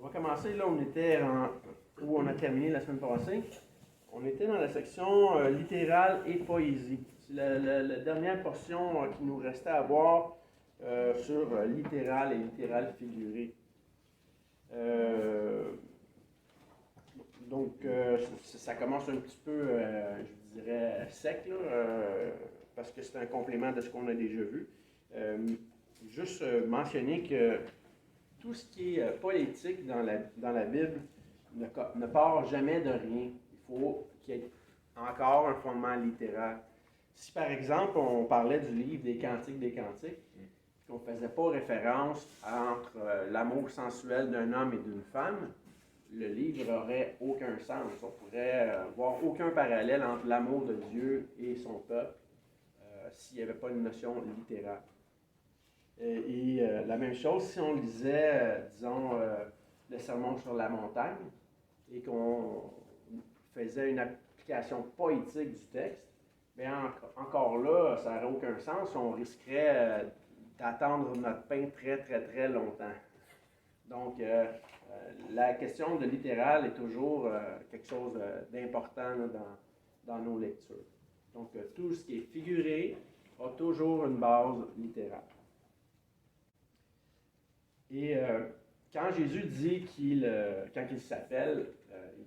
va commencer là, où on a terminé la semaine passée. On était dans la section littérale et poésie. C'est la dernière portion qui nous restait à voir sur littéral et littéral figuré. Donc, ça commence un petit peu, je dirais, sec, là, parce que c'est un complément de ce qu'on a déjà vu. Juste mentionner que tout ce qui est poétique dans la Bible ne part jamais de rien. Il faut qu'il y ait encore un fondement littéral. Si par exemple on parlait du livre des Cantiques, qu'on ne faisait pas référence entre l'amour sensuel d'un homme et d'une femme, le livre n'aurait aucun sens. On pourrait voir aucun parallèle entre l'amour de Dieu et son peuple s'il n'y avait pas une notion littérale. Et la même chose si on lisait, disons, le Sermon sur la montagne et qu'on faisait une application poétique du texte, bien encore là, ça n'aurait aucun sens. On risquerait d'attendre notre pain très, très, très longtemps. Donc, la question de littéral est toujours quelque chose d'important dans nos lectures. Donc, tout ce qui est figuré a toujours une base littérale. Et quand Jésus dit quand il s'appelle,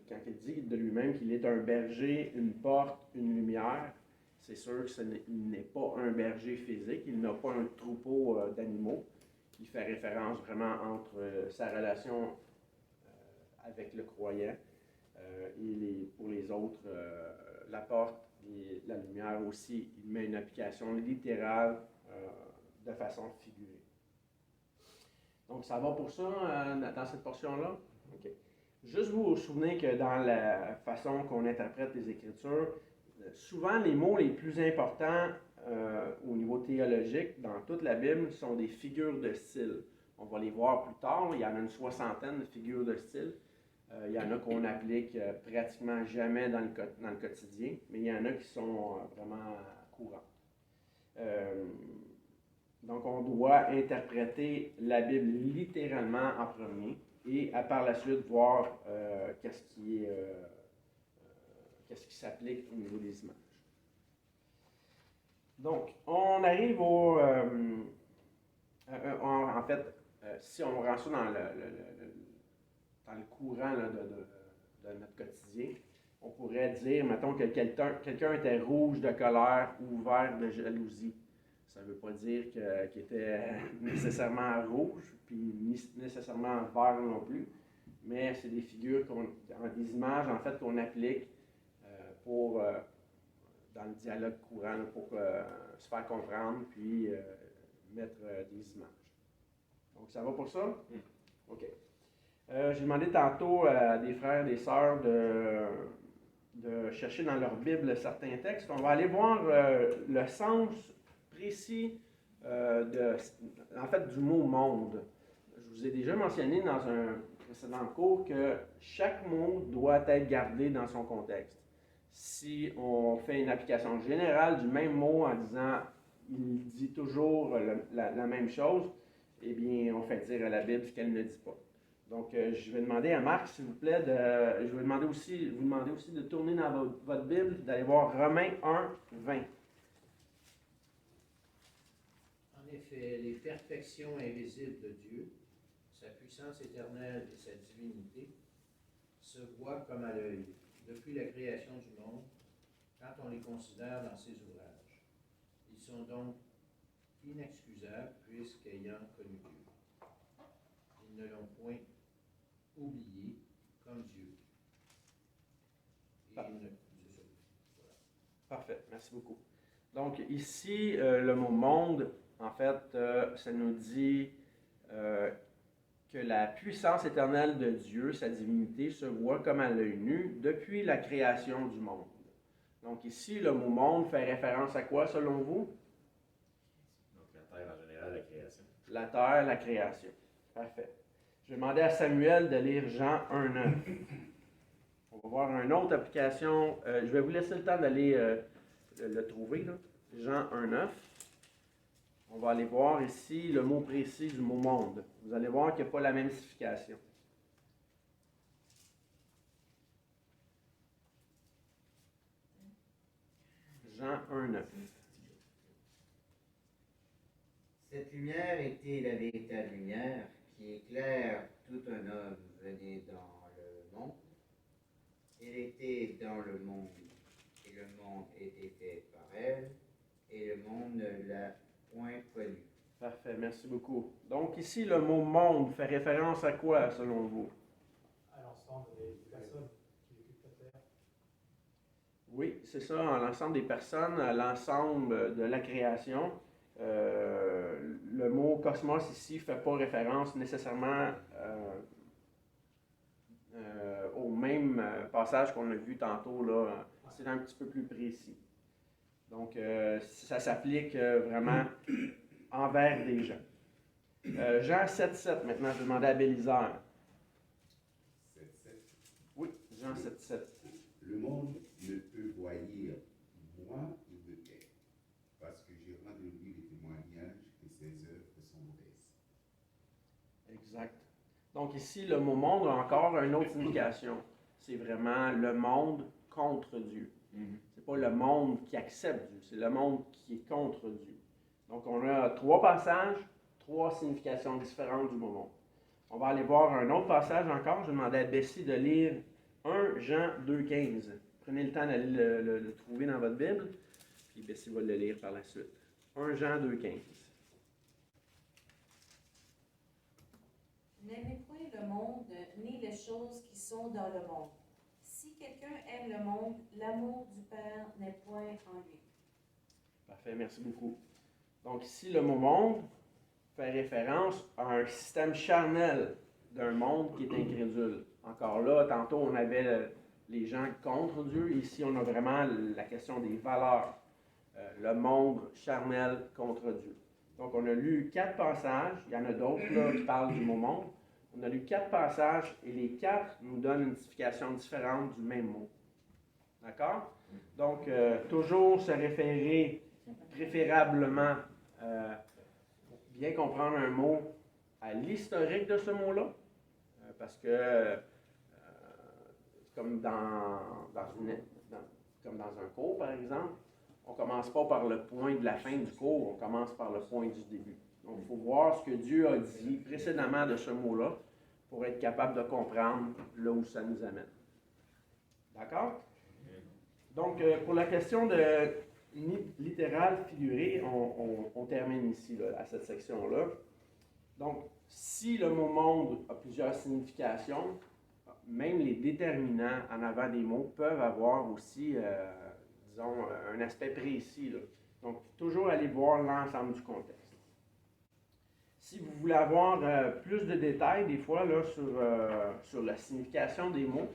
quand il dit de lui-même qu'il est un berger, une porte, une lumière, c'est sûr qu'il n'est pas un berger physique, il n'a pas un troupeau d'animaux. Il fait référence vraiment entre sa relation avec le croyant et pour les autres, la porte et la lumière aussi, il met une application littérale de façon figurée. Donc, ça va pour ça dans cette portion-là? OK. Juste vous souvenez que dans la façon qu'on interprète les Écritures, souvent les mots les plus importants au niveau théologique dans toute la Bible sont des figures de style. On va les voir plus tard. Il y en a une soixantaine de figures de style. Il y en a qu'on applique pratiquement jamais dans le quotidien, mais il y en a qui sont vraiment courantes. Donc, on doit interpréter la Bible littéralement en premier et par la suite voir qu'est-ce qui s'applique au niveau des images. Donc, on arrive en fait, si on rend ça dans le courant là, de notre quotidien, on pourrait dire, mettons, que quelqu'un était rouge de colère ou vert de jalousie. Ça ne veut pas dire qu'il était nécessairement rouge, puis nécessairement vert non plus, mais c'est des figures, des images en fait qu'on applique dans le dialogue courant pour se faire comprendre, puis mettre des images. Donc ça va pour ça? OK. J'ai demandé tantôt à des frères et des sœurs de chercher dans leur Bible certains textes. On va aller voir le sens précis du mot monde. Je vous ai déjà mentionné dans un précédent cours que chaque mot doit être gardé dans son contexte. Si on fait une application générale du même mot en disant il dit toujours la même chose, eh bien, on fait dire à la Bible ce qu'elle ne dit pas. Donc, je vais demander à Marc, s'il vous plaît, je vais vous demander aussi de tourner dans votre Bible, d'aller voir Romains 1, 20. En effet, les perfections invisibles de Dieu, sa puissance éternelle et sa divinité, se voient comme à l'œil, depuis la création du monde, quand on les considère dans ses ouvrages. Ils sont donc inexcusables, puisqu'ayant connu Dieu, ils ne l'ont point oublié comme Dieu. Parfait. Parfait, merci beaucoup. Donc ici, le mot monde, en fait, ça nous dit que la puissance éternelle de Dieu, sa divinité, se voit comme à l'œil nu depuis la création du monde. Donc ici, le mot monde fait référence à quoi selon vous? Donc la Terre en général, la création. La Terre, la création. Parfait. Je vais demander à Samuel de lire Jean 1,9. On va voir une autre application. Je vais vous laisser le temps d'aller le trouver. Là. Jean 1,9. On va aller voir ici le mot précis du mot monde. Vous allez voir qu'il n'y a pas la même signification. Jean 1,9. Cette lumière était la véritable lumière qui éclaire tout un homme venu dans le monde. Elle était dans le monde, et le monde était fait par elle, et le monde ne l'a point connue. Parfait, merci beaucoup. Donc ici, le mot monde fait référence à quoi selon vous? À l'ensemble des personnes qui occupent la Terre. Oui, c'est ça, à l'ensemble des personnes, à l'ensemble de la création. Le mot cosmos ici ne fait pas référence nécessairement au même passage qu'on a vu tantôt, là. C'est un petit peu plus précis. Donc, ça s'applique vraiment envers des gens. Jean 7,7 maintenant, je vais demander à Bélisard. 7, 7. Oui, Jean 7,7. Le monde ne peut voir moi et de guerre, parce que j'ai rendu lui le témoignage que ses œuvres sont mauvaises. Exact. Donc ici, le mot monde a encore une autre signification. C'est vraiment le monde contre Dieu. C'est pas le monde qui accepte Dieu, c'est le monde qui est contre Dieu. Donc on a 3 passages, 3 significations différentes du mot monde. On va aller voir un autre passage encore. Je demandais à Bessie de lire 1 Jean 2,15. Prenez le temps d'aller le trouver dans votre Bible, puis Bessie va le lire par la suite. 1 Jean 2,15. N'aimez point le monde, ni les choses qui sont dans le monde. Si quelqu'un aime le monde, l'amour du Père n'est point en lui. Parfait, merci beaucoup. Donc ici, le mot monde fait référence à un système charnel d'un monde qui est incrédule. Encore là, tantôt, on avait les gens contre Dieu. Ici, on a vraiment la question des valeurs. Le monde charnel contre Dieu. Donc, on a lu 4 passages. Il y en a d'autres là qui parlent du mot monde. On a lu 4 passages et les 4 nous donnent une signification différente du même mot. D'accord? Donc, toujours se référer préférablement, pour bien comprendre un mot, à l'historique de ce mot-là. Parce que, comme dans un cours, par exemple, on ne commence pas par le point de la fin du cours, on commence par le point du début. Donc, il faut voir ce que Dieu a dit précédemment de ce mot-là pour être capable de comprendre là où ça nous amène. D'accord? Donc, pour la question de littéral figuré, on termine ici, là, à cette section-là. Donc, si le mot monde a plusieurs significations, même les déterminants en avant des mots peuvent avoir aussi, disons, un aspect précis, là. Donc, toujours aller voir l'ensemble du contexte. Si vous voulez avoir plus de détails, des fois, là, sur la signification des mots,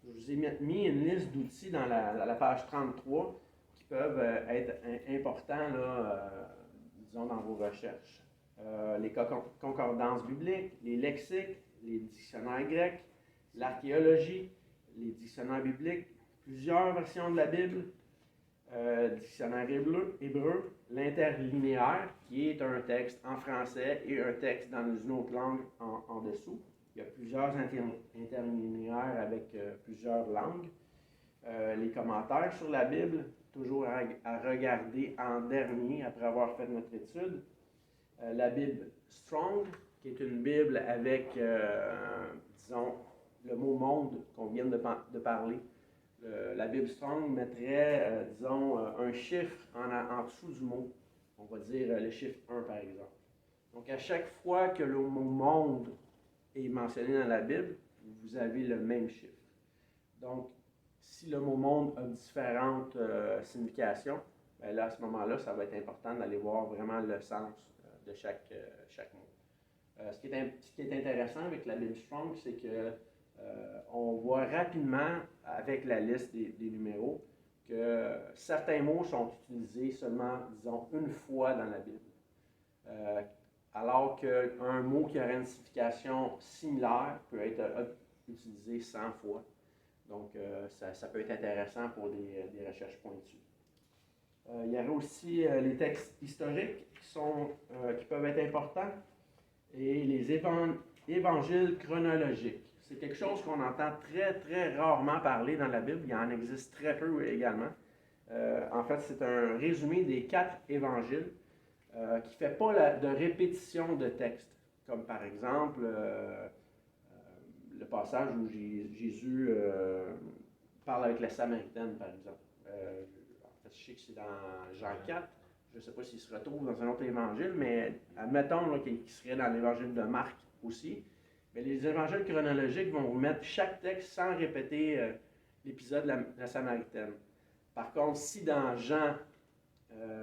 je vous ai mis une liste d'outils dans la page 33 qui peuvent être importants, là, disons, dans vos recherches. Les concordances bibliques, les lexiques, les dictionnaires grecs, l'archéologie, les dictionnaires bibliques, plusieurs versions de la Bible, dictionnaire hébreu, l'interlinéaire, qui est un texte en français et un texte dans une autre langue en dessous. Il y a plusieurs interlinéaires avec plusieurs langues. Les commentaires sur la Bible, toujours à regarder en dernier après avoir fait notre étude. La Bible Strong, qui est une Bible avec, disons, le mot monde qu'on vient de parler. La Bible Strong mettrait, disons, un chiffre en dessous du mot. On va dire le chiffre 1, par exemple. Donc, à chaque fois que le mot monde est mentionné dans la Bible, vous avez le même chiffre. Donc, si le mot monde a différentes significations, bien là, à ce moment-là, ça va être important d'aller voir vraiment le sens de chaque mot. Ce qui est intéressant avec la Bible Strong, c'est que on voit rapidement, avec la liste des numéros, que certains mots sont utilisés seulement, disons, une fois dans la Bible. Alors qu'un mot qui aurait une signification similaire peut être utilisé 100 fois. Donc, ça peut être intéressant pour des recherches pointues. Il y aurait aussi les textes historiques qui peuvent être importants et les évangiles chronologiques. C'est quelque chose qu'on entend très, très rarement parler dans la Bible. Il en existe très peu également. En fait, c'est un résumé des 4 évangiles qui ne fait pas de répétition de texte. Comme par exemple le passage où Jésus parle avec la Samaritaine, par exemple. En fait, je sais que c'est dans Jean 4. Je ne sais pas s'il se retrouve dans un autre évangile, mais admettons là, qu'il serait dans l'évangile de Marc aussi. Mais les évangiles chronologiques vont vous mettre chaque texte sans répéter l'épisode de la Samaritaine. Par contre, si dans Jean,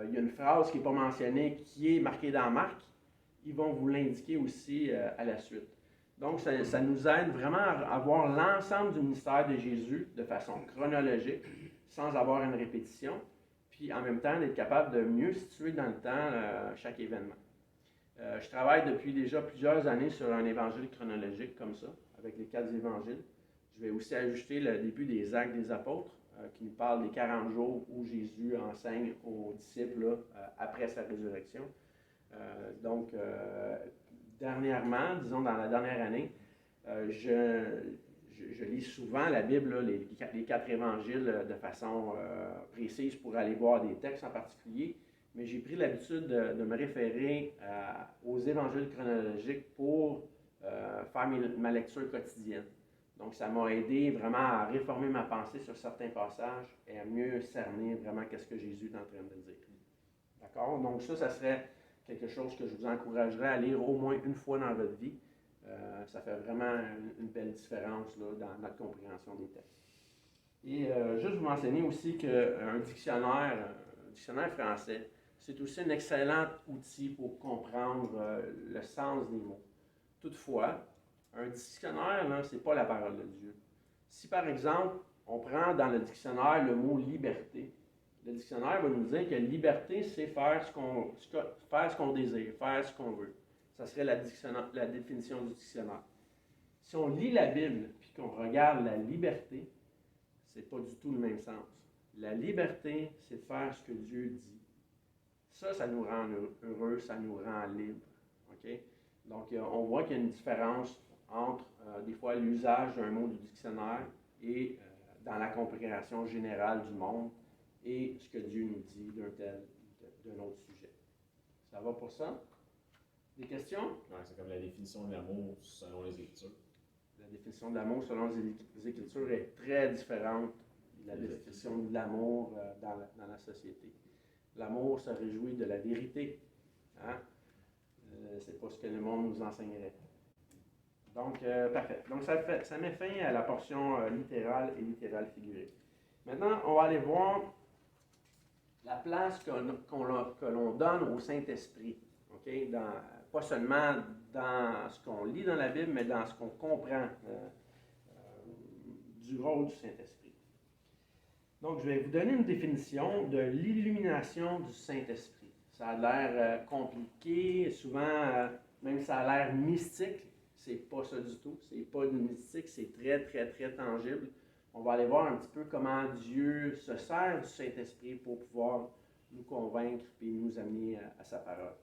il y a une phrase qui n'est pas mentionnée, qui est marquée dans Marc, ils vont vous l'indiquer aussi à la suite. Donc, ça nous aide vraiment à voir l'ensemble du ministère de Jésus de façon chronologique, sans avoir une répétition, puis en même temps d'être capable de mieux situer dans le temps chaque événement. Je travaille depuis déjà plusieurs années sur un évangile chronologique comme ça, avec les 4 évangiles. Je vais aussi ajouter le début des Actes des Apôtres, qui nous parle des 40 jours où Jésus enseigne aux disciples là, après sa résurrection. Donc, dernièrement, disons dans la dernière année, je lis souvent la Bible, là, les 4 évangiles de façon précise pour aller voir des textes en particulier, mais j'ai pris l'habitude de me référer aux évangiles chronologiques pour faire ma lecture quotidienne. Donc, ça m'a aidé vraiment à réformer ma pensée sur certains passages et à mieux cerner vraiment qu'est-ce que Jésus est en train de dire. D'accord? Donc, ça serait quelque chose que je vous encouragerais à lire au moins une fois dans votre vie. Ça fait vraiment une belle différence là, dans notre compréhension des textes. Et juste vous mentionner aussi qu'un dictionnaire français, c'est aussi un excellent outil pour comprendre le sens des mots. Toutefois, un dictionnaire, ce n'est pas la parole de Dieu. Si par exemple, on prend dans le dictionnaire le mot liberté, le dictionnaire va nous dire que liberté, c'est faire ce qu'on désire, faire ce qu'on veut. Ça serait la définition du dictionnaire. Si on lit la Bible puis qu'on regarde la liberté, c'est pas du tout le même sens. La liberté, c'est de faire ce que Dieu dit. Ça nous rend heureux, ça nous rend libre. Okay? Donc, on voit qu'il y a une différence entre, des fois, l'usage d'un mot du dictionnaire et dans la compréhension générale du monde et ce que Dieu nous dit d'un autre sujet. Ça va pour ça? Des questions? Ouais, c'est comme la définition de l'amour selon les Écritures. La définition de l'amour selon les Écritures est très différente de la définition de l'amour dans la société. L'amour se réjouit de la vérité. Hein? C'est pas ce que le monde nous enseignerait. Donc, parfait. Donc, ça met fin à la portion littérale et littérale figurée. Maintenant, on va aller voir la place que l'on donne au Saint-Esprit. Okay? Pas seulement dans ce qu'on lit dans la Bible, mais dans ce qu'on comprend du rôle du Saint-Esprit. Donc, je vais vous donner une définition de l'illumination du Saint-Esprit. Ça a l'air compliqué, souvent, même ça a l'air mystique. C'est pas ça du tout. C'est pas du mystique, c'est très, très, très tangible. On va aller voir un petit peu comment Dieu se sert du Saint-Esprit pour pouvoir nous convaincre et nous amener à sa parole.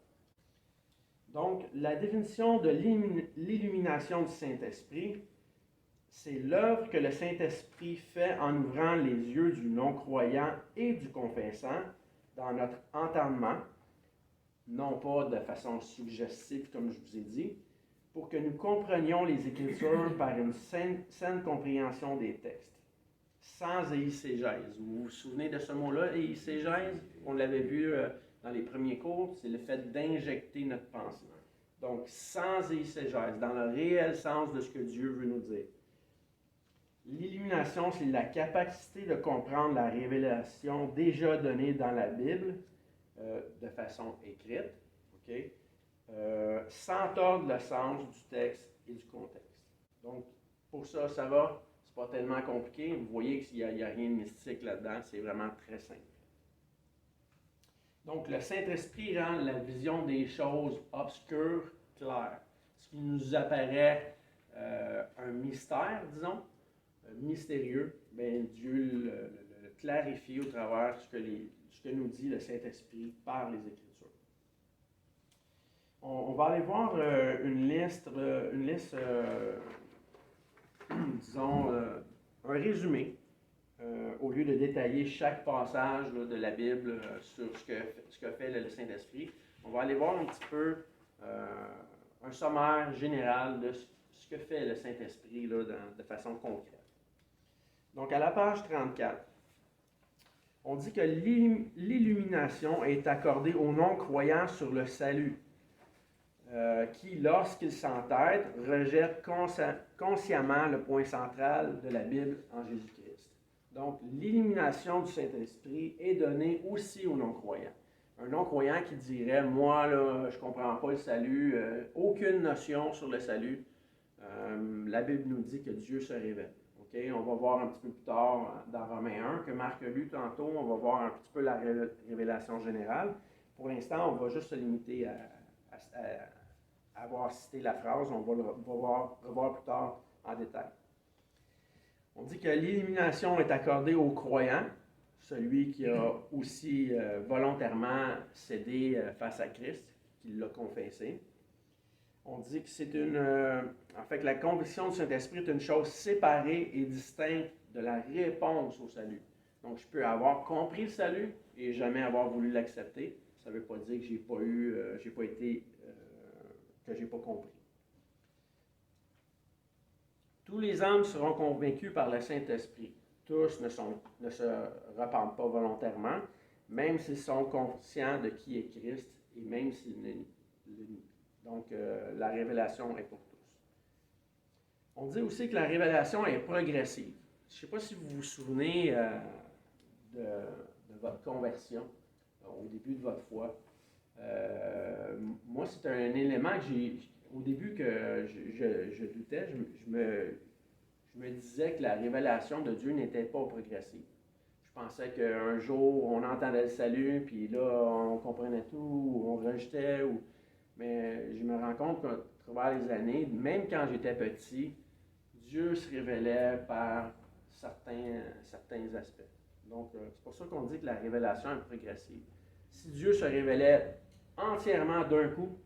Donc, la définition de l'illumination du Saint-Esprit, c'est l'œuvre que le Saint-Esprit fait en ouvrant les yeux du non-croyant et du confessant dans notre entendement, non pas de façon suggestive, comme je vous ai dit, pour que nous comprenions les Écritures par une saine compréhension des textes, sans eiségèse. Vous vous souvenez de ce mot-là, eiségèse? On l'avait vu dans les premiers cours, c'est le fait d'injecter notre pensée. Donc, sans eiségèse, dans le réel sens de ce que Dieu veut nous dire. L'illumination, c'est la capacité de comprendre la révélation déjà donnée dans la Bible de façon écrite, okay? Sans tordre le sens du texte et du contexte. Donc, pour ça, ça va. C'est pas tellement compliqué. Vous voyez qu'il n'y a rien de mystique là-dedans. C'est vraiment très simple. Donc, le Saint-Esprit rend la vision des choses obscures claire. Ce qui nous apparaît un mystère, disons, mystérieux, bien, Dieu le clarifie au travers de ce que nous dit le Saint-Esprit par les Écritures. On va aller voir une liste disons, un résumé au lieu de détailler chaque passage là, de la Bible sur ce que fait le Saint-Esprit, on va aller voir un petit peu un sommaire général de ce que fait le Saint-Esprit là, de façon concrète. Donc, à la page 34, on dit que l'illumination est accordée aux non-croyants sur le salut, qui, lorsqu'ils s'entêtent, rejettent consciemment le point central de la Bible en Jésus-Christ. Donc, l'illumination du Saint-Esprit est donnée aussi aux non-croyants. Un non-croyant qui dirait « Moi, là, je ne comprends pas le salut, aucune notion sur le salut. La Bible nous dit que Dieu se révèle. » Okay? On va voir un petit peu plus tard dans Romains 1 que Marc a lu tantôt. On va voir un petit peu la révélation générale. Pour l'instant, on va juste se limiter à avoir cité la phrase. On va le revoir plus tard en détail. On dit que l'illumination est accordée aux croyants, celui qui a aussi volontairement cédé face à Christ, qui l'a confessé. On dit que c'est en fait, que la conviction du Saint-Esprit est une chose séparée et distincte de la réponse au salut. Donc, je peux avoir compris le salut et jamais avoir voulu l'accepter. Ça ne veut pas dire que j'ai pas compris. Tous les hommes seront convaincus par le Saint-Esprit. Tous ne se repentent pas volontairement, même s'ils sont conscients de qui est Christ et même s'ils le nient. Donc, la révélation est pour tous. On dit aussi que la révélation est progressive. Je ne sais pas si vous vous souvenez de votre conversion, au début de votre foi. Moi, c'est un élément que au début que je doutais, je me disais que la révélation de Dieu n'était pas progressive. Je pensais qu'un jour, on entendait le salut, puis là, on comprenait tout, ou on rejetait, mais je me rends compte qu'à travers les années, même quand j'étais petit, Dieu se révélait par certains aspects. Donc, c'est pour ça qu'on dit que la révélation est progressive. Si Dieu se révélait entièrement d'un coup,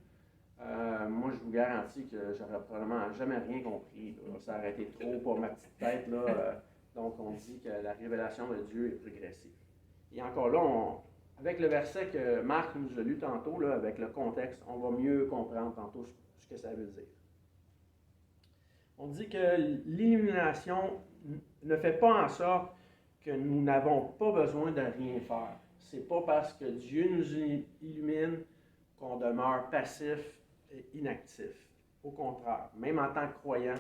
moi, je vous garantis que j'aurais probablement jamais rien compris. Là. Ça aurait été trop pour ma petite tête. Là. Donc, on dit que la révélation de Dieu est progressive. Et encore là, avec le verset que Marc nous a lu tantôt, là, avec le contexte, on va mieux comprendre tantôt ce que ça veut dire. On dit que l'illumination ne fait pas en sorte que nous n'avons pas besoin de rien faire. C'est pas parce que Dieu nous illumine qu'on demeure passif et inactif. Au contraire, même en tant que croyant,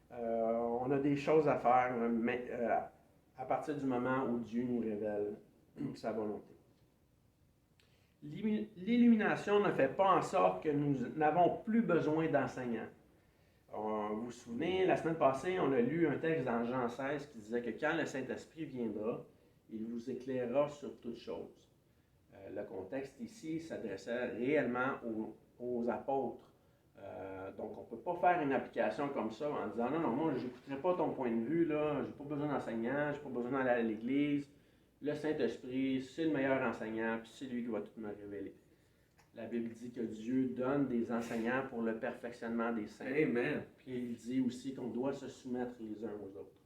on a des choses à faire à partir du moment où Dieu nous révèle sa volonté. L'illumination ne fait pas en sorte que nous n'avons plus besoin d'enseignants. Vous vous souvenez, la semaine passée, on a lu un texte dans Jean 16 qui disait que quand le Saint-Esprit viendra, il vous éclairera sur toutes choses. Le contexte ici s'adressait réellement aux apôtres. Donc, on ne peut pas faire une application comme ça en disant « Non, moi, je n'écouterai pas ton point de vue, là, je n'ai pas besoin d'enseignant, je n'ai pas besoin d'aller à l'église. Le Saint-Esprit, c'est le meilleur enseignant, puis c'est lui qui va tout me révéler. » La Bible dit que Dieu donne des enseignants pour le perfectionnement des saints. Amen. Puis il dit aussi qu'on doit se soumettre les uns aux autres.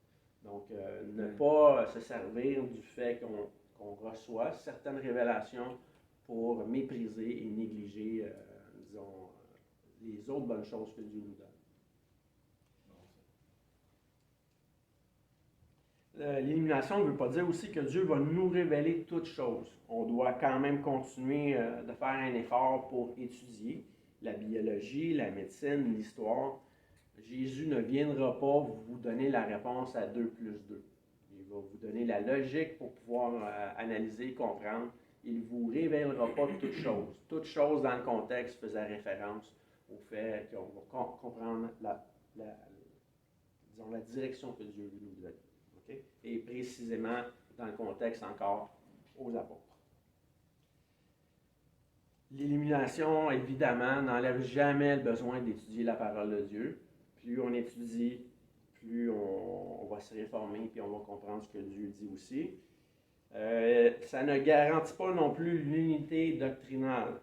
Donc, ne pas se servir du fait qu'on reçoit certaines révélations pour mépriser et négliger, disons, les autres bonnes choses que Dieu nous donne. L'illumination ne veut pas dire aussi que Dieu va nous révéler toutes choses. On doit quand même continuer de faire un effort pour étudier la biologie, la médecine, l'histoire. Jésus ne viendra pas vous donner la réponse à 2 plus 2. Il va vous donner la logique pour pouvoir analyser, comprendre. Il ne vous révélera pas toutes choses. Toutes choses dans le contexte faisaient référence au fait qu'on va comprendre la direction que Dieu veut nous donner. Okay? Et précisément dans le contexte encore aux apôtres. L'illumination, évidemment, n'enlève jamais le besoin d'étudier la parole de Dieu. Plus on étudie, plus on va se réformer, puis on va comprendre ce que Dieu dit aussi. Ça ne garantit pas non plus l'unité doctrinale.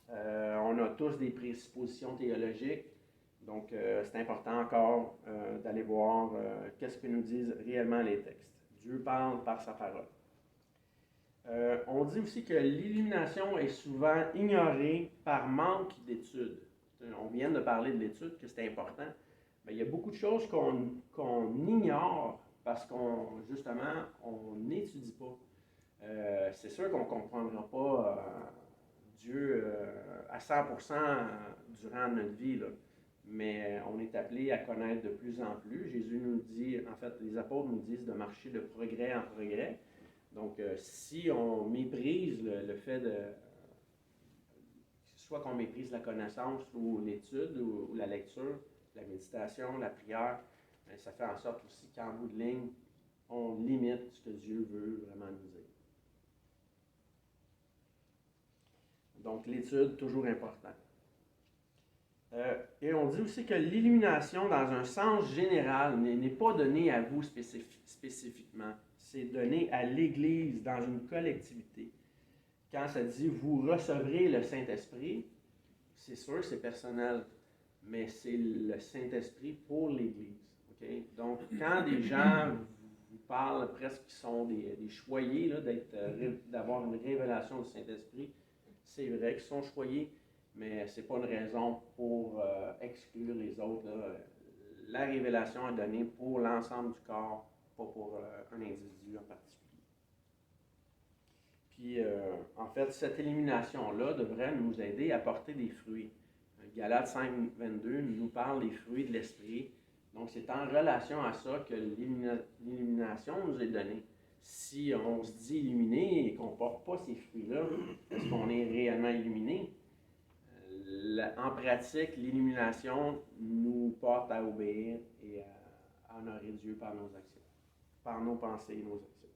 On a tous des présuppositions théologiques. Donc, c'est important encore d'aller voir qu'est-ce que nous disent réellement les textes. Dieu parle par sa parole. On dit aussi que l'illumination est souvent ignorée par manque d'études. On vient de parler de l'étude, que c'est important. Mais il y a beaucoup de choses qu'on ignore parce justement, on n'étudie pas. C'est sûr qu'on ne comprendra pas Dieu à 100% durant notre vie, là. Mais on est appelé à connaître de plus en plus. Jésus nous dit, en fait, les apôtres nous disent de marcher de progrès en progrès. Donc, si on méprise le fait de... soit qu'on méprise la connaissance ou l'étude ou la lecture, la méditation, la prière, bien, ça fait en sorte aussi qu'en bout de ligne, on limite ce que Dieu veut vraiment nous dire. Donc, l'étude, toujours important. Et on dit aussi que l'illumination, dans un sens général, n'est pas donnée à vous spécifiquement. C'est donné à l'Église, dans une collectivité. Quand ça dit « vous recevrez le Saint-Esprit », c'est sûr, c'est personnel, mais c'est le Saint-Esprit pour l'Église. Okay? Donc, quand des gens vous parlent presque qui sont des choyés, là, d'avoir une révélation du Saint-Esprit, c'est vrai qu'ils sont choyés, mais ce n'est pas une raison pour exclure les autres. Là. La révélation est donnée pour l'ensemble du corps, pas pour un individu en particulier. Puis, en fait, cette élimination-là devrait nous aider à porter des fruits. Galates 5, 22 nous parle des fruits de l'Esprit. Donc, c'est en relation à ça que l'illumination nous est donnée. Si on se dit illuminé et qu'on ne porte pas ces fruits-là, est-ce qu'on est réellement illuminé? En pratique, l'illumination nous porte à obéir et à honorer Dieu par nos actions, par nos pensées et nos actions.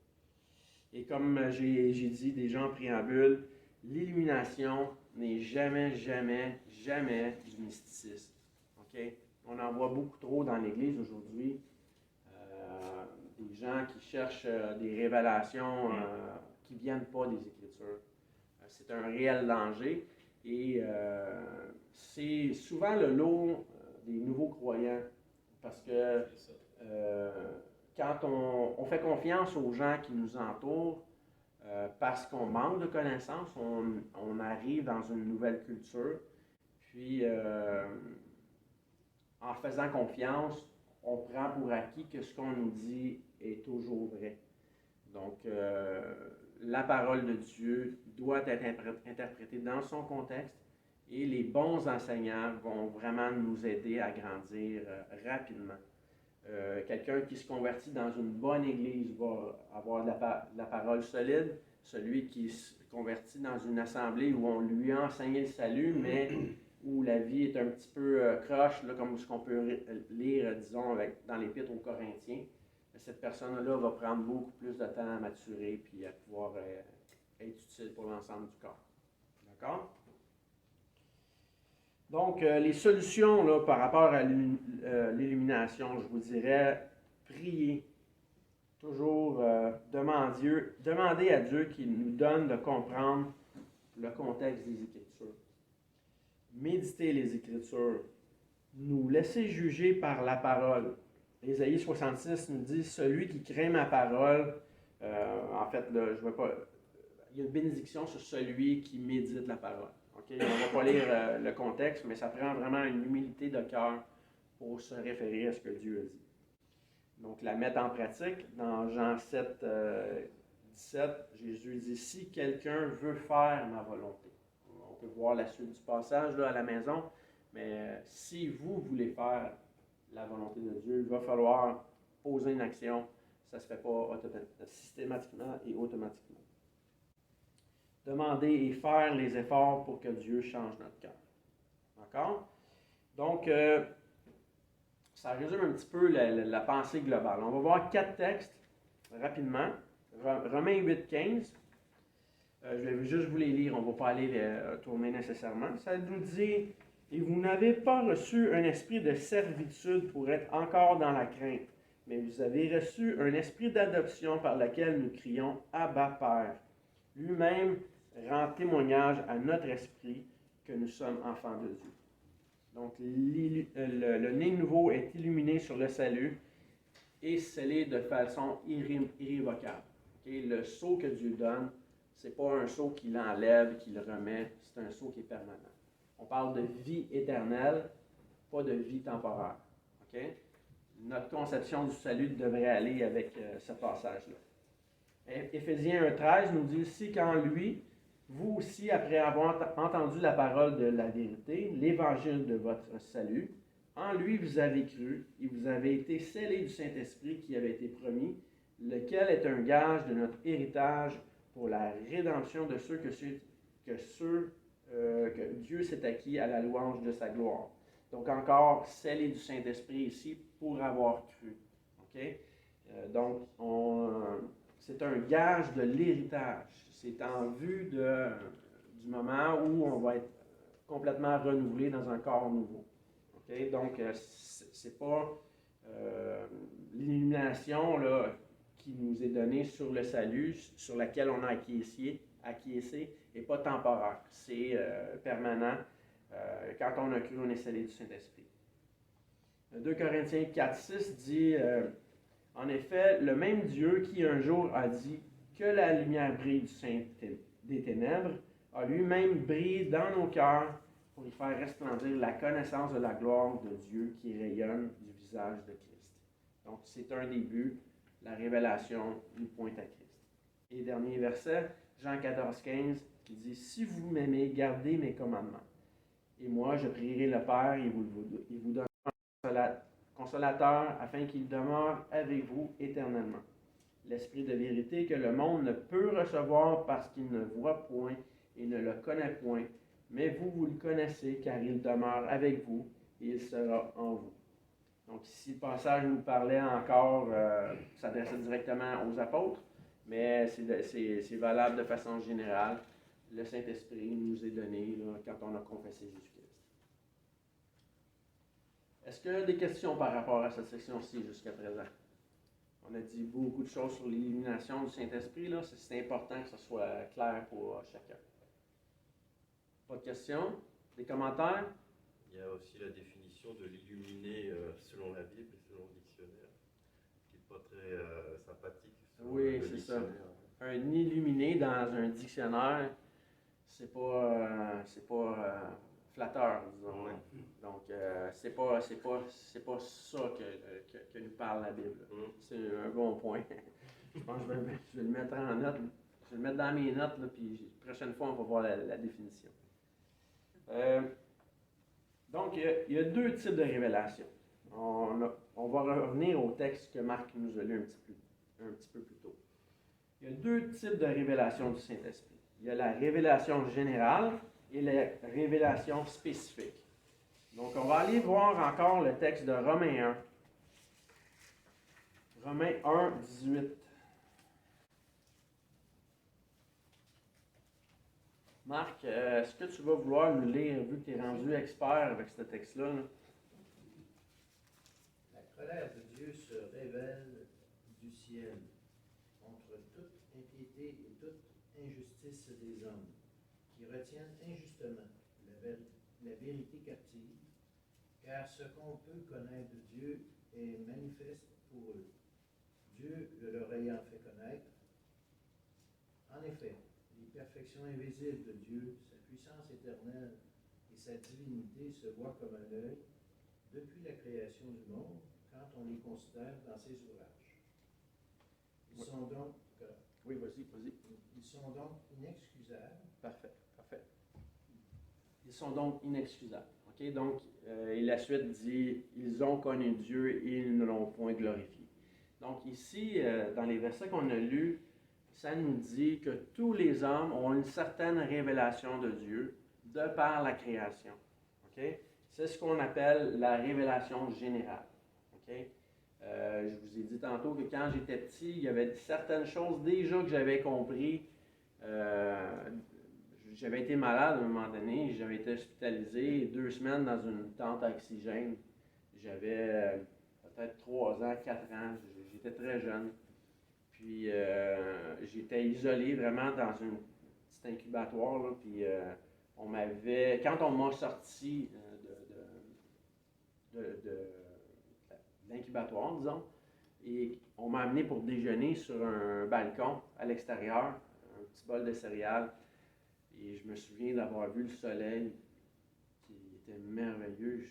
Et comme j'ai dit déjà en préambule, l'illumination n'est jamais du mysticisme. Okay? On en voit beaucoup trop dans l'Église aujourd'hui. Des gens qui cherchent des révélations qui ne viennent pas des Écritures. C'est un réel danger. Et c'est souvent le lot des nouveaux croyants, parce que quand on fait confiance aux gens qui nous entourent, parce qu'on manque de connaissances, on arrive dans une nouvelle culture, puis en faisant confiance, on prend pour acquis que ce qu'on nous dit est toujours vrai. Donc, la parole de Dieu doit être interprétée dans son contexte et les bons enseignants vont vraiment nous aider à grandir rapidement. Quelqu'un qui se convertit dans une bonne église va avoir de la parole solide. Celui qui se convertit dans une assemblée où on lui a enseigné le salut, mais où la vie est un petit peu croche, là, comme ce qu'on peut lire, disons, dans l'Épître aux Corinthiens, cette personne-là va prendre beaucoup plus de temps à maturer puis à pouvoir être utile pour l'ensemble du corps. D'accord? Donc, les solutions là, par rapport à l'illumination, je vous dirais, priez. Toujours demander à Dieu qu'il nous donne de comprendre le contexte des Écritures. Méditer les Écritures. Nous laisser juger par la parole. Ésaïe 66 nous dit « Celui qui craint ma parole », en fait, là, je ne vais pas... Il y a une bénédiction sur celui qui médite la parole. Okay? On ne va pas lire le contexte, mais ça prend vraiment une humilité de cœur pour se référer à ce que Dieu a dit. Donc, la mettre en pratique. Dans Jean 7, 17, Jésus dit « Si quelqu'un veut faire ma volonté », on peut voir la suite du passage là, à la maison, mais si vous voulez faire la volonté de Dieu, il va falloir poser une action. Ça ne se fait pas systématiquement et automatiquement. Demander et faire les efforts pour que Dieu change notre cœur. D'accord? Donc, ça résume un petit peu la pensée globale. On va voir 4 textes rapidement. Romains 8, 15. Je vais juste vous les lire, on ne va pas aller tourner nécessairement. Ça nous dit « Et vous n'avez pas reçu un esprit de servitude pour être encore dans la crainte, mais vous avez reçu un esprit d'adoption par lequel nous crions « Abba, Père ». Lui-même rend témoignage à notre esprit que nous sommes enfants de Dieu. Donc, le né nouveau est illuminé sur le salut est scellé de façon irrévocable. Okay? Le sceau que Dieu donne, ce n'est pas un sceau qu'il enlève, qu'il remet, c'est un sceau qui est permanent. On parle de vie éternelle, pas de vie temporaire. Okay? Notre conception du salut devrait aller avec ce passage-là. Éphésiens 1,13 nous dit aussi qu'en lui, vous aussi, après avoir entendu la parole de la vérité, l'évangile de votre salut, en lui vous avez cru et vous avez été scellés du Saint-Esprit qui avait été promis, lequel est un gage de notre héritage pour la rédemption de ceux que Dieu s'est acquis à la louange de sa gloire. Donc encore, scellés du Saint-Esprit ici pour avoir cru. Okay? Donc, c'est un gage de l'héritage. C'est en vue du moment où on va être complètement renouvelé dans un corps nouveau. Okay? Donc, c'est pas l'illumination là, qui nous est donnée sur le salut, sur laquelle on a acquiescé, et pas temporaire. C'est permanent. Quand on a cru, on est scellé du Saint-Esprit. 2 Corinthiens 4,6 dit en effet, le même Dieu qui un jour a dit que la lumière brille des ténèbres, a lui-même brillé dans nos cœurs pour y faire resplendir la connaissance de la gloire de Dieu qui rayonne du visage de Christ. Donc, c'est un début, la révélation nous pointe à Christ. Et dernier verset, Jean 14,15, qui dit « Si vous m'aimez, gardez mes commandements. Et moi, je prierai le Père et il vous donnera un consolateur afin qu'il demeure avec vous éternellement. L'Esprit de vérité que le monde ne peut recevoir parce qu'il ne voit point et ne le connaît point, mais vous le connaissez car il demeure avec vous et il sera en vous. » Donc ici, le passage nous parlait encore, s'adressait directement aux apôtres, mais c'est valable de façon générale. Le Saint-Esprit nous est donné là, quand on a confessé Jésus-Christ. Est-ce qu'il y a des questions par rapport à cette section-ci jusqu'à présent? On a dit beaucoup de choses sur l'illumination du Saint-Esprit. Là. C'est important que ce soit clair pour chacun. Pas de questions? Des commentaires? Il y a aussi la définition de l'illuminé selon la Bible et selon le dictionnaire, qui n'est pas très sympathique. Oui, c'est ça. Un illuminé dans un dictionnaire, c'est pas flatteur, disons. Ouais. Donc, c'est pas ça que nous parle la Bible. C'est un bon point. Je pense que je vais le mettre en note. Je vais le mettre dans mes notes, là, puis la prochaine fois, on va voir la définition. Donc, il y a deux types de révélations. On va revenir au texte que Marc nous a lu un petit peu plus tôt. Il y a deux types de révélations du Saint-Esprit. Il y a la révélation générale et la révélation spécifique. Donc, on va aller voir encore le texte de Romains 1. Romains 1, 18. Marc, est-ce que tu vas vouloir nous lire, vu que tu es rendu expert avec ce texte-là? Là? La colère de Dieu se révèle du ciel contre toute impiété et toute injustice des hommes, qui retiennent injustement la vérité captive, car ce qu'on peut connaître de Dieu est manifeste pour eux. Dieu le leur ayant fait connaître. En effet, les perfections invisibles de Dieu, sa puissance éternelle et sa divinité se voient comme un œil depuis la création du monde quand on les considère dans ses ouvrages. Ils sont donc Oui, vas-y. Ils sont donc inexcusables. Parfait. Ils sont donc inexcusables. Okay? Donc, et la suite dit, ils ont connu Dieu et ils ne l'ont point glorifié. Donc ici, dans les versets qu'on a lus, ça nous dit que tous les hommes ont une certaine révélation de Dieu de par la création. Okay? C'est ce qu'on appelle la révélation générale. Okay? Je vous ai dit tantôt que quand j'étais petit, il y avait certaines choses déjà que j'avais compris. J'avais été malade à un moment donné, j'avais été hospitalisé 2 semaines dans une tente à oxygène. J'avais peut-être 3 ans, 4 ans, j'étais très jeune. Puis j'étais isolé vraiment dans une petite incubatoire. Là, puis quand on m'a sorti de l'incubatoire, disons, Et on m'a amené pour déjeuner sur un balcon à l'extérieur, un petit bol de céréales. Et je me souviens d'avoir vu le soleil qui était merveilleux.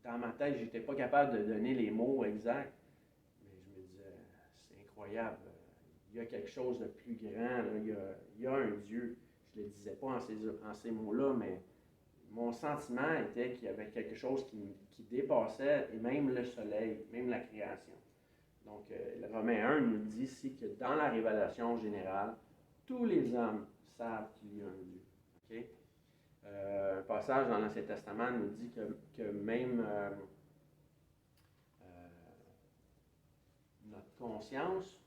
Dans ma tête, je n'étais pas capable de donner les mots exacts, mais je me disais, c'est incroyable. Il y a quelque chose de plus grand, là. Il y a un Dieu. Je ne le disais pas en ces mots-là, mais mon sentiment était qu'il y avait quelque chose qui dépassait, et même le soleil, même la création. Donc, le Romain 1 nous dit ici que dans la révélation générale, tous les hommes savent qu'il y a un Dieu. Okay? Un passage dans l'Ancien Testament nous dit que même notre conscience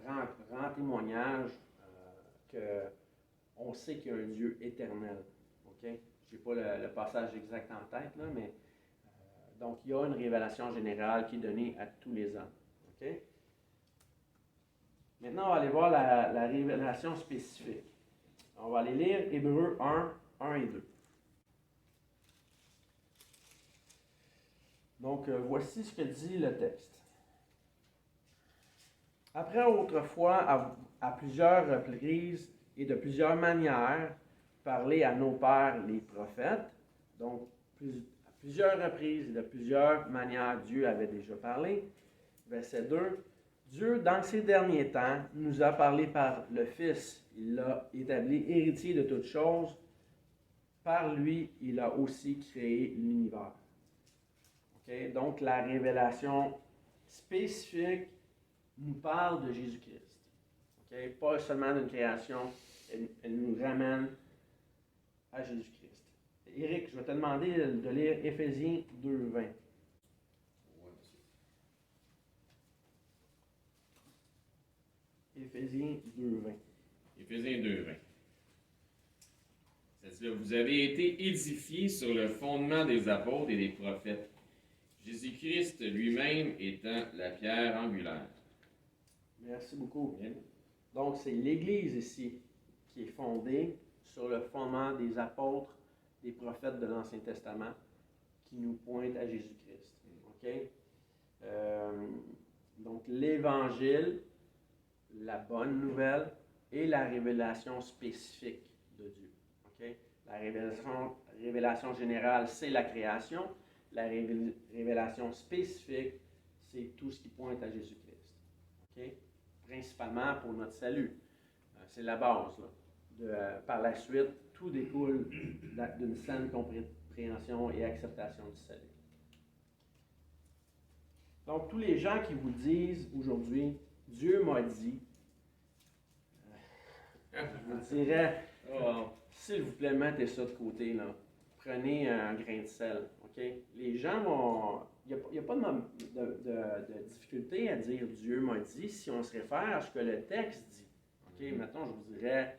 rend témoignage qu'on sait qu'il y a un Dieu éternel. Okay? Je n'ai pas le passage exact en tête, là, mais donc il y a une révélation générale qui est donnée à tous les hommes. Okay? Maintenant, on va aller voir la révélation spécifique. On va aller lire Hébreux 1 et 2. Donc, voici ce que dit le texte. Après autrefois, à plusieurs reprises et de plusieurs manières, parler à nos pères les prophètes, donc à plusieurs reprises et de plusieurs manières, Dieu avait déjà parlé. Verset 2. Dieu, dans ces derniers temps, nous a parlé par le Fils. Il l'a établi héritier de toutes choses. Par lui, il a aussi créé l'univers. Okay? Donc, la révélation spécifique nous parle de Jésus-Christ. Okay? Pas seulement d'une création, elle nous ramène à Jésus-Christ. Éric, je vais te demander de lire Éphésiens 2:20. Éphésiens 2:20. Éphésiens 2:20. Ça dit là, vous avez été édifiés sur le fondement des apôtres et des prophètes, Jésus-Christ lui-même étant la pierre angulaire. Merci beaucoup. Donc, c'est l'Église ici qui est fondée sur le fondement des apôtres, des prophètes de l'Ancien Testament, qui nous pointent à Jésus-Christ. Okay? Donc, l'Évangile, la bonne nouvelle et la révélation spécifique de Dieu. Okay? La révélation générale, c'est la création. La révélation spécifique, c'est tout ce qui pointe à Jésus-Christ. Okay? Principalement pour notre salut. C'est la base. Par la suite, tout découle d'une saine compréhension et acceptation du salut. Donc, tous les gens qui vous disent aujourd'hui, Dieu m'a dit, je vous dirais, s'il vous plaît, mettez ça de côté, là. Prenez un grain de sel. Okay? Les gens vont... Il n'y a pas de difficulté à dire Dieu m'a dit si on se réfère à ce que le texte dit. Okay? Maintenant, je vous dirais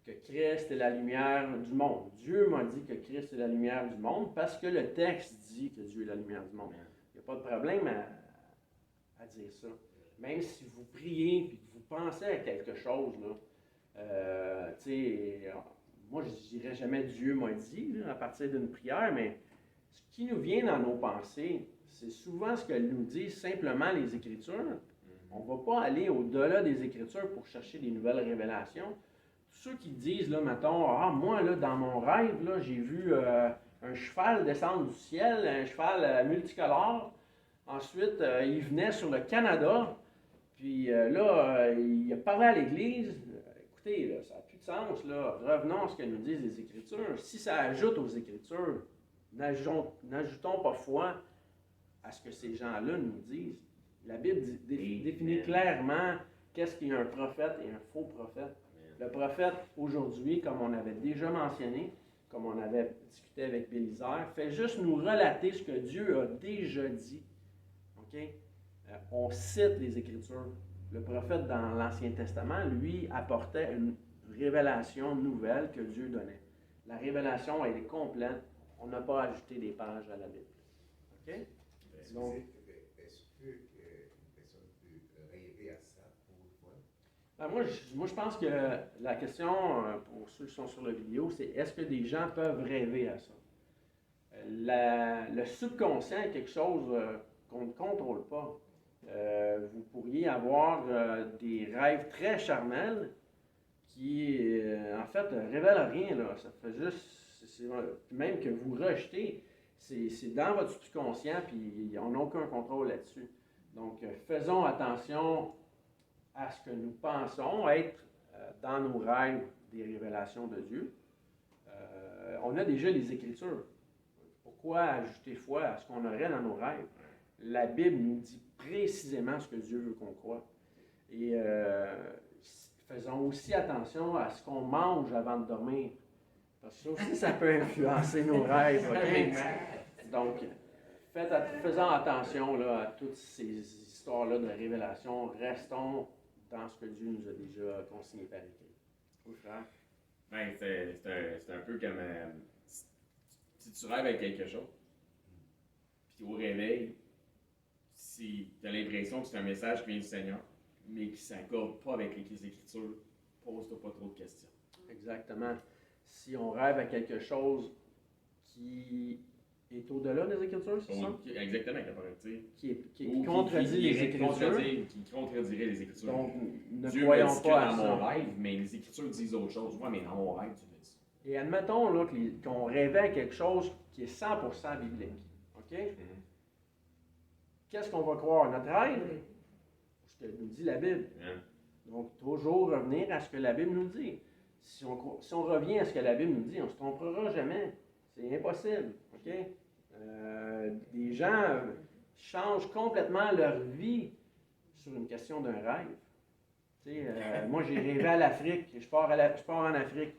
que Christ est la lumière du monde. Dieu m'a dit que Christ est la lumière du monde parce que le texte dit que Dieu est la lumière du monde. Il n'y a pas de problème à dire ça. Même si vous priez et que vous pensez à quelque chose, là, moi je ne dirais jamais Dieu m'a dit là, à partir d'une prière, mais ce qui nous vient dans nos pensées, c'est souvent ce que nous disent simplement les Écritures. On ne va pas aller au-delà des Écritures pour chercher des nouvelles révélations. Ceux qui disent, là, mettons, moi, là, dans mon rêve, là, j'ai vu un cheval descendre du ciel, un cheval multicolore. Ensuite, il venait sur le Canada, puis là, il a parlé à l'Église. Écoutez, là, ça n'a plus de sens, là. Revenons à ce que nous disent les Écritures. Si ça ajoute aux Écritures, n'ajoutons pas foi à ce que ces gens-là nous disent. La Bible définit clairement qu'est-ce qu'il y a un prophète et un faux prophète. Le prophète, aujourd'hui, comme on avait déjà mentionné, comme on avait discuté avec Bélisaire, fait juste nous relater ce que Dieu a déjà dit. Okay? On cite les Écritures. Le prophète dans l'Ancien Testament, lui, apportait une révélation nouvelle que Dieu donnait. La révélation, elle est complète. On n'a pas ajouté des pages à la Bible. OK? Donc, est-ce qu'une personne peut rêver à ça pour une fois? Moi, je pense que la question, pour ceux qui sont sur la vidéo, c'est est-ce que des gens peuvent rêver à ça? Le subconscient est quelque chose qu'on ne contrôle pas. Vous pourriez avoir des rêves très charnels qui, en fait, ne révèlent rien. Là. Ça fait juste, même que vous rejetez, c'est dans votre subconscient, puis on n'a aucun contrôle là-dessus. Donc, faisons attention à ce que nous pensons être dans nos rêves des révélations de Dieu. On a déjà les Écritures. Pourquoi ajouter foi à ce qu'on aurait dans nos rêves? La Bible nous dit précisément ce que Dieu veut qu'on croie. Et faisons aussi attention à ce qu'on mange avant de dormir. Parce que ça aussi, ça peut influencer nos rêves. Okay? Donc, faisons attention là, à toutes ces histoires-là de révélation. Restons dans ce que Dieu nous a déjà consigné par écrit. Oui, frère? Ben, c'est un peu comme si tu rêves avec quelque chose, puis au réveil, si tu as l'impression que c'est un message qui vient du Seigneur, mais qui ne s'accorde pas avec les Écritures, pose-toi pas trop de questions. Exactement. Si on rêve à quelque chose qui est au-delà des Écritures, c'est ça? Exactement, Qui contredit les Écritures. Qui contredirait les Écritures. Donc, ne Dieu croyons me dit pas que à dans ça. mon rêve, mais les Écritures disent autre chose. Ouais, mais dans mon rêve, tu me dis. Et admettons là, qu'on rêvait à quelque chose qui est 100% biblique. OK? Qu'est-ce qu'on va croire? Notre rêve? Ce que nous dit la Bible. Hein? Donc, toujours revenir à ce que la Bible nous dit. Si on revient à ce que la Bible nous dit, on ne se trompera jamais. C'est impossible. OK? Des gens changent complètement leur vie sur une question d'un rêve. Moi, j'ai rêvé à l'Afrique. Je pars en Afrique.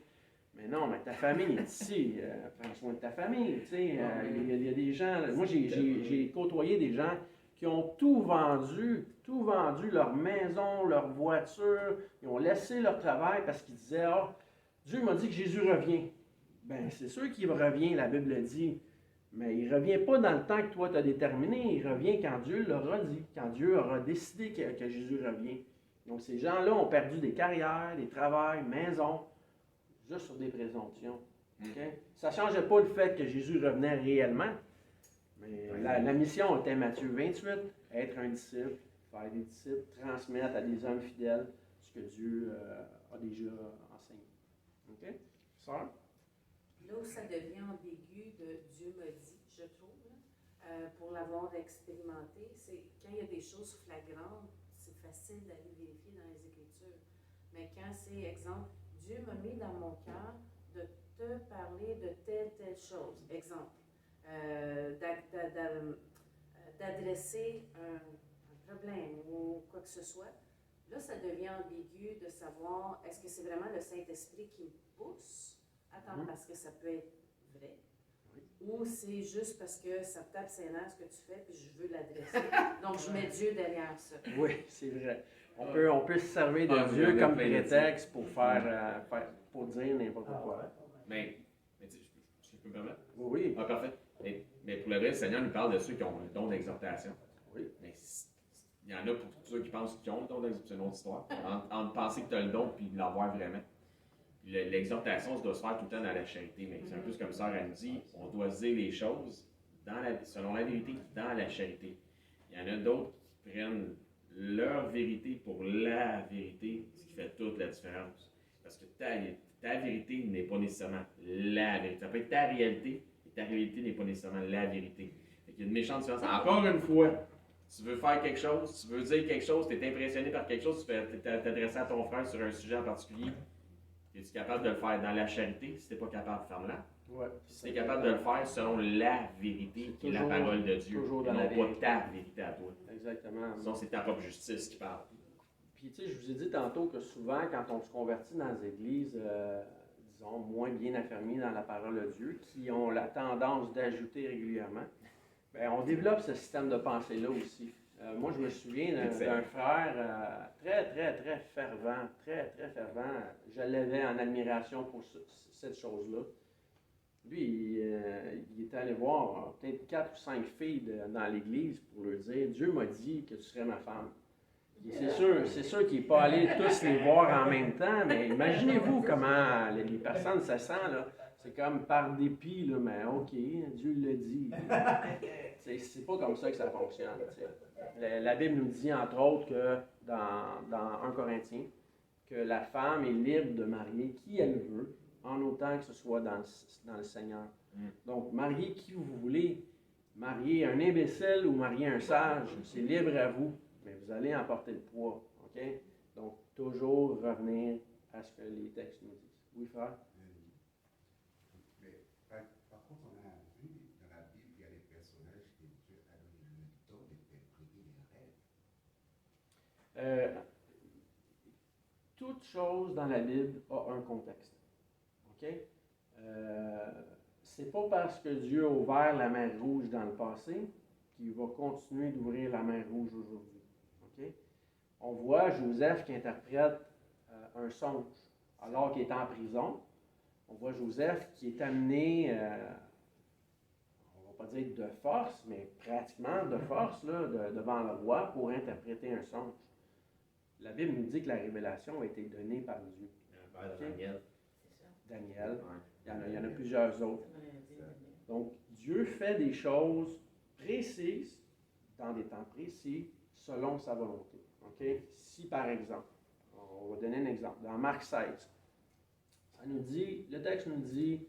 Mais non, mais ta famille est ici. Prends soin de ta famille. Il y a des gens. Moi, j'ai côtoyé des gens qui ont tout vendu, leur maison, leur voiture. Ils ont laissé leur travail parce qu'ils disaient, Dieu m'a dit que Jésus revient. Ben, c'est sûr qu'il revient, la Bible le dit. Mais il ne revient pas dans le temps que toi tu as déterminé. Il revient quand Dieu l'aura dit, quand Dieu aura décidé que Jésus revient. Donc, ces gens-là ont perdu des carrières, des travails, maisons, juste sur des présomptions. Okay? Ça ne changeait pas le fait que Jésus revenait réellement. Mais la mission était Matthieu 28, être un disciple, faire des disciples, transmettre à des hommes fidèles ce que Dieu a déjà enseigné. OK? Sœur? Là où ça devient ambigu de Dieu m'a dit, je trouve, pour l'avoir expérimenté, c'est quand il y a des choses flagrantes, c'est facile d'aller vérifier dans les Écritures. Mais quand c'est, exemple, Dieu m'a mis dans mon cœur de te parler de telle chose, exemple, d'adresser un problème ou quoi que ce soit, là, ça devient ambigu de savoir est-ce que c'est vraiment le Saint-Esprit qui me pousse à t'en parce que ça peut être vrai, ou c'est juste parce que ça te tape ses nerfs ce que tu fais puis je veux l'adresser. Donc, je mets Dieu derrière ça. Oui, c'est vrai. On peut se servir de Dieu comme prétexte pour pour dire n'importe quoi. Mais je peux me permettre? Oui. Ah, parfait. Mais pour le vrai, le Seigneur nous parle de ceux qui ont le don d'exhortation. Oui. Mais il y en a pour ceux qui pensent qu'ils ont le don d'exhortation. C'est une autre histoire. Entre penser que tu as le don et l'avoir vraiment. L'exhortation, ça doit se faire tout le temps dans la charité. Mais c'est un peu comme ça, elle nous dit, on doit dire les choses selon la vérité, dans la charité. Il y en a d'autres qui prennent leur vérité pour la vérité, ce qui fait toute la différence. Parce que ta vérité n'est pas nécessairement la vérité. Ça peut être ta réalité, et ta réalité n'est pas nécessairement la vérité. Il y a une méchante différence. Encore une fois, tu veux faire quelque chose, tu veux dire quelque chose, tu es impressionné par quelque chose, tu veux t'adresser à ton frère sur un sujet en particulier. Es-tu capable de le faire dans la charité? Si tu n'es pas capable de faire là. Ouais, si tu es capable de le faire selon la vérité, qui est la parole de Dieu, et non pas ta vérité à toi. Exactement. Sinon, c'est ta propre justice qui parle. Puis, tu sais, je vous ai dit tantôt que souvent, quand on se convertit dans les églises, disons, moins bien affermies dans la parole de Dieu, qui ont la tendance d'ajouter régulièrement, bien, on développe ce système de pensée-là aussi. Moi, je me souviens d'un frère très fervent, très fervent. Je l'avais en admiration pour cette chose-là. Lui, il était allé voir peut-être 4 ou 5 filles dans l'église pour leur dire « Dieu m'a dit que tu serais ma femme ». C'est sûr qu'il n'est pas allé tous les voir en même temps, mais imaginez-vous comment les personnes se sentent, là. C'est comme par dépit, là, mais OK, Dieu le dit. C'est pas comme ça que ça fonctionne. La Bible nous dit, entre autres, que dans 1 Corinthiens, que la femme est libre de marier qui elle veut, en autant que ce soit dans le Seigneur. Donc, mariez qui vous voulez. Marier un imbécile ou marier un sage, c'est libre à vous, mais vous allez en porter le poids. OK? Donc, toujours revenir à ce que les textes nous disent. Oui, frère? Mais par contre, on a vu dans la Bible, il y a des personnages que Dieu a donné le don d'interpréter les rêves. Toute chose dans la Bible a un contexte. OK? C'est pas parce que Dieu a ouvert la mer Rouge dans le passé qu'il va continuer d'ouvrir la mer Rouge aujourd'hui. OK? On voit Joseph qui interprète un songe alors qu'il est en prison. On voit Joseph qui est amené, on ne va pas dire de force, mais pratiquement de force là, devant le roi pour interpréter un songe. La Bible nous dit que la révélation a été donnée par Dieu. Daniel. Daniel. Il y en a plusieurs autres. Donc, Dieu fait des choses précises, dans des temps précis, selon sa volonté. OK? Si, par exemple, on va donner un exemple, dans Marc 16, ça nous dit, le texte nous dit,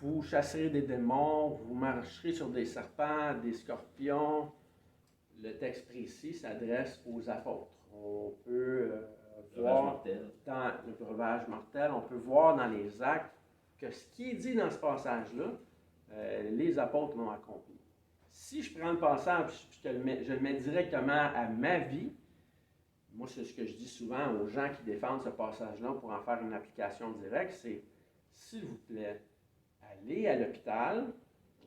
vous chasserez des démons, vous marcherez sur des serpents, des scorpions. Le texte précis s'adresse aux apôtres. On peut voir dans le breuvage mortel, on peut voir dans les actes que ce qui est dit dans ce passage-là, les apôtres l'ont accompli. Si je prends le passage et que je le mets directement à ma vie, moi c'est ce que je dis souvent aux gens qui défendent ce passage-là pour en faire une application directe, c'est s'il vous plaît, allez à l'hôpital,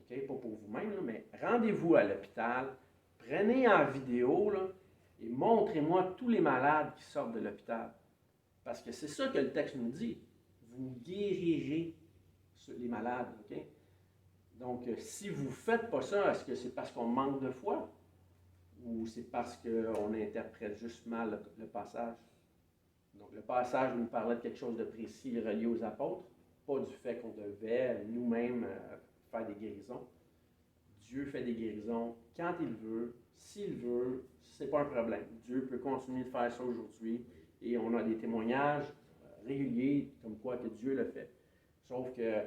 okay, pas pour vous-même, là, mais rendez-vous à l'hôpital, prenez en vidéo là, et montrez-moi tous les malades qui sortent de l'hôpital. Parce que c'est ça que le texte nous dit. Vous guérirez les malades. Okay? Donc, si vous ne faites pas ça, est-ce que c'est parce qu'on manque de foi? Ou c'est parce qu'on interprète juste mal le passage? Donc, le passage nous parlait de quelque chose de précis relié aux apôtres, pas du fait qu'on devait nous-mêmes faire des guérisons. Dieu fait des guérisons quand il veut, s'il veut, c'est pas un problème. Dieu peut continuer de faire ça aujourd'hui et on a des témoignages réguliers comme quoi que Dieu le fait. Sauf que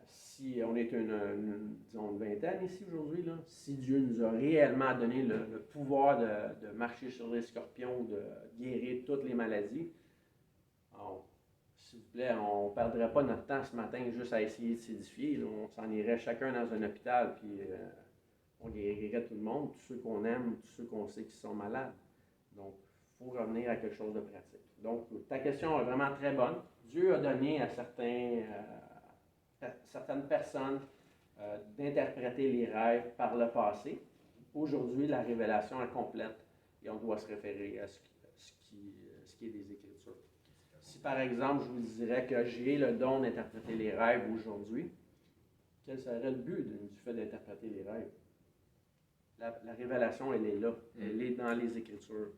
si on est disons une vingtaine ici aujourd'hui, là, si Dieu nous a réellement donné le pouvoir de marcher sur les scorpions, de guérir toutes les maladies, s'il vous plaît, on ne perdrait pas notre temps ce matin juste à essayer de s'édifier. Là. On s'en irait chacun dans un hôpital, puis on guérirait tout le monde, tous ceux qu'on aime, tous ceux qu'on sait qui sont malades. Donc, il faut revenir à quelque chose de pratique. Donc, ta question est vraiment très bonne. Dieu a donné à certaines personnes d'interpréter les rêves par le passé. Aujourd'hui, la révélation est complète et on doit se référer à ce qui est des Écritures. Si par exemple, je vous dirais que j'ai le don d'interpréter les rêves aujourd'hui, quel serait le but du fait d'interpréter les rêves? La révélation, elle est là. Elle est dans les Écritures.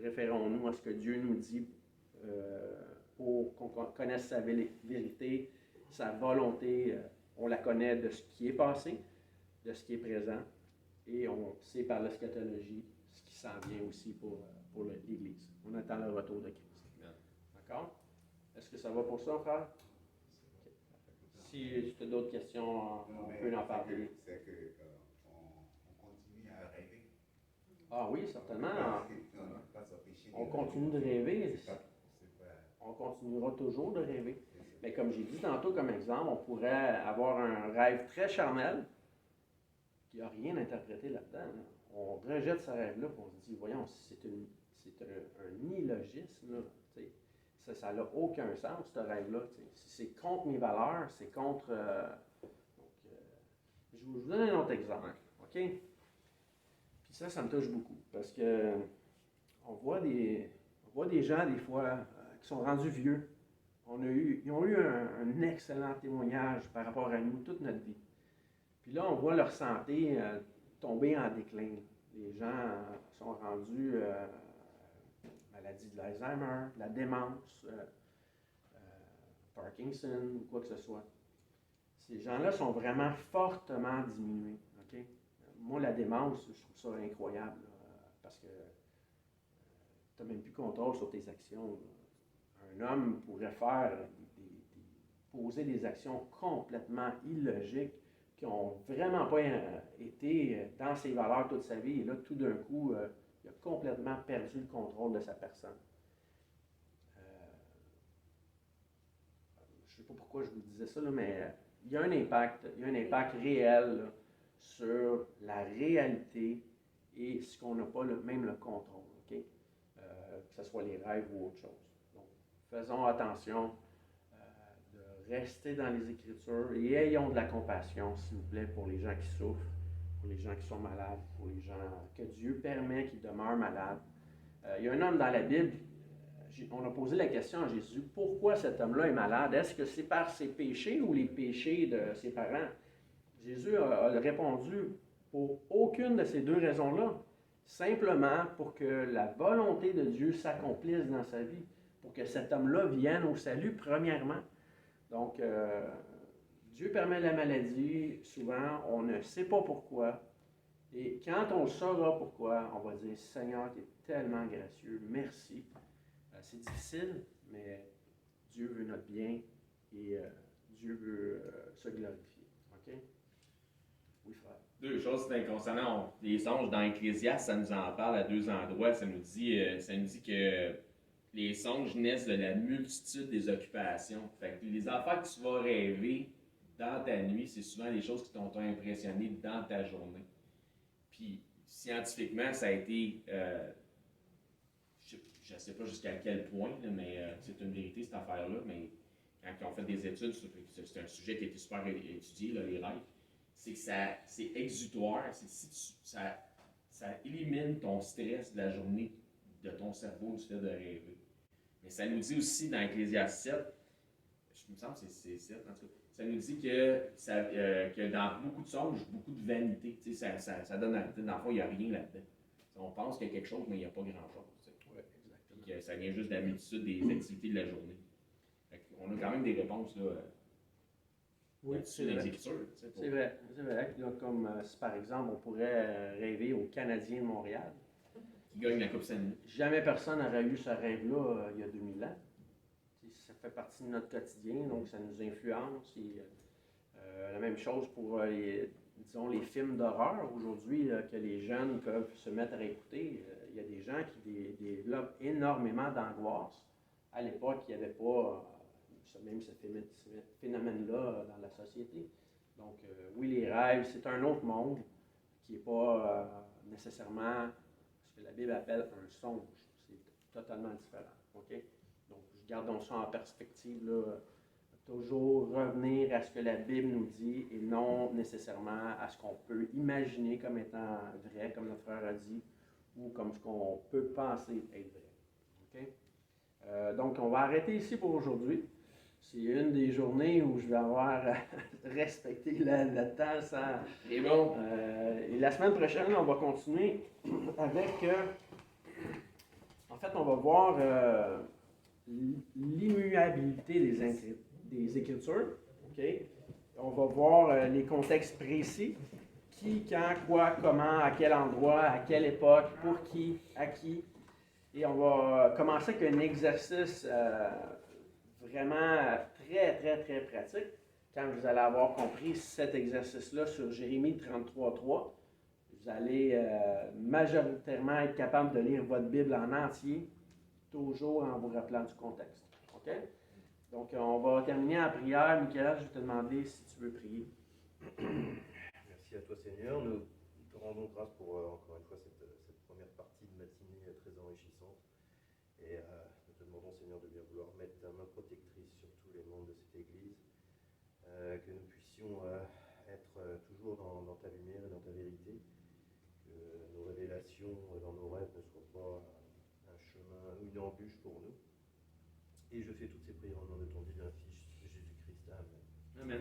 Référons-nous à ce que Dieu nous dit pour qu'on connaisse sa vérité, sa volonté. On la connaît de ce qui est passé, de ce qui est présent, et on sait par l'eschatologie ce qui s'en vient aussi pour l'Église. On attend le retour de Christ. D'accord? Est-ce que ça va pour ça, frère? Okay. Si tu as d'autres questions, on peut en parler. C'est qu'on continue à rêver. Ah oui, certainement. Pas s'empêcher de On continue de rêver. C'est pas- On continuera toujours de rêver. Mais comme j'ai dit tantôt comme exemple, on pourrait avoir un rêve très charnel qui n'a rien interprété là-dedans. Là. On rejette ce rêve-là et on se dit, voyons, c'est un illogisme. Là, ça n'a aucun sens, ce rêve-là. C'est contre mes valeurs, c'est contre... je vous donne un autre exemple. OK? Puis ça me touche beaucoup. Parce que on voit des gens, des fois, qui sont rendus vieux. Ils ont eu un excellent témoignage par rapport à nous toute notre vie. Puis là, on voit leur santé tomber en déclin. Les gens sont rendus maladie de l'Alzheimer, la démence, Parkinson ou quoi que ce soit. Ces gens-là sont vraiment fortement diminués. OK? Moi, la démence, je trouve ça incroyable parce que tu n'as même plus contrôle sur tes actions. Un homme pourrait poser des actions complètement illogiques qui n'ont vraiment pas été dans ses valeurs toute sa vie. Et là, tout d'un coup, il a complètement perdu le contrôle de sa personne. Je ne sais pas pourquoi je vous disais ça, là, mais il y a un impact réel là, sur la réalité et ce qu'on n'a pas même le contrôle, okay? Que ce soit les rêves ou autre chose. Donc, faisons attention de rester dans les Écritures et ayons de la compassion, s'il vous plaît, pour les gens qui souffrent, pour les gens qui sont malades, pour les gens que Dieu permet qu'ils demeurent malades. Il y a un homme dans la Bible, on a posé la question à Jésus, pourquoi cet homme-là est malade? Est-ce que c'est par ses péchés ou les péchés de ses parents? Jésus a répondu, pour aucune de ces deux raisons-là, simplement pour que la volonté de Dieu s'accomplisse dans sa vie, pour que cet homme-là vienne au salut premièrement. Donc, Dieu permet la maladie, souvent, on ne sait pas pourquoi. Et quand on saura pourquoi, on va dire, Seigneur, tu es tellement gracieux, merci. C'est difficile, mais Dieu veut notre bien et Dieu veut se glorifier. OK? Oui, frère. Deux choses concernant les songes dans Ecclésiaste, ça nous en parle à deux endroits. Ça nous dit que les songes naissent de la multitude des occupations. Fait que les affaires que tu vas rêver dans ta nuit, c'est souvent les choses qui t'ont impressionné dans ta journée. Puis, scientifiquement, ça a été, je ne sais pas jusqu'à quel point, là, mais c'est une vérité cette affaire-là, mais quand ils ont fait des études, c'est un sujet qui a été super étudié, là, les rêves, c'est que c'est exutoire, ça élimine ton stress de la journée, de ton cerveau, du fait de rêver. Mais ça nous dit aussi dans Ecclésiaste 7, je me semble que c'est 7 en tout cas, ça nous dit que dans beaucoup de songes, beaucoup de vanité, ça donne, dans le fond, il n'y a rien là-dedans. On pense qu'il y a quelque chose, mais il n'y a pas grand-chose. Oui, exactement. Puis ça vient juste de la multitude des activités de la journée. On a quand même des réponses là. Oui, c'est vrai. C'est vrai. Là, comme si par exemple, on pourrait rêver aux Canadiens de Montréal. Qui gagnent la Coupe Stanley. Jamais personne n'aurait eu ce rêve-là il y a 2000 ans. Ça fait partie de notre quotidien, donc ça nous influence. Et, la même chose pour disons, les films d'horreur aujourd'hui que les jeunes peuvent se mettre à écouter. Il y a des gens qui développent énormément d'angoisse. À l'époque, il n'y avait pas même ce phénomène-là dans la société. Donc, oui, les rêves, c'est un autre monde qui n'est pas nécessairement ce que la Bible appelle un songe. C'est totalement différent. OK? Donc, gardons ça en perspective, là. Toujours revenir à ce que la Bible nous dit et non nécessairement à ce qu'on peut imaginer comme étant vrai, comme notre frère a dit, ou comme ce qu'on peut penser être vrai. OK? Donc, on va arrêter ici pour aujourd'hui. C'est une des journées où je vais avoir respecté le temps sans... Et bon. Et la semaine prochaine, on va continuer avec... en fait, on va voir l'immuabilité des Écritures. Okay? On va voir les contextes précis. Qui, quand, quoi, comment, à quel endroit, à quelle époque, pour qui, à qui. Et on va commencer avec un exercice vraiment très, très, très pratique. Quand vous allez avoir compris cet exercice-là sur Jérémie 33.3, vous allez majoritairement être capable de lire votre Bible en entier, toujours en vous rappelant du contexte. OK? Donc, on va terminer en prière. Michael, je vais te demander si tu veux prier. Merci à toi, Seigneur. Nous te rendons grâce pour, encore une fois, cette première partie de matinée très enrichissante. Et nous te demandons, Seigneur, de bien vouloir mettre ta main protectrice sur tous les membres de cette Église, que nous puissions être toujours dans ta lumière et dans ta vérité, que nos révélations dans nos rêves ne soient pas un chemin ou une embûche pour nous. Et je fais toutes ces prières au nom de ton divin Fils, Jésus-Christ. Amen. Amen.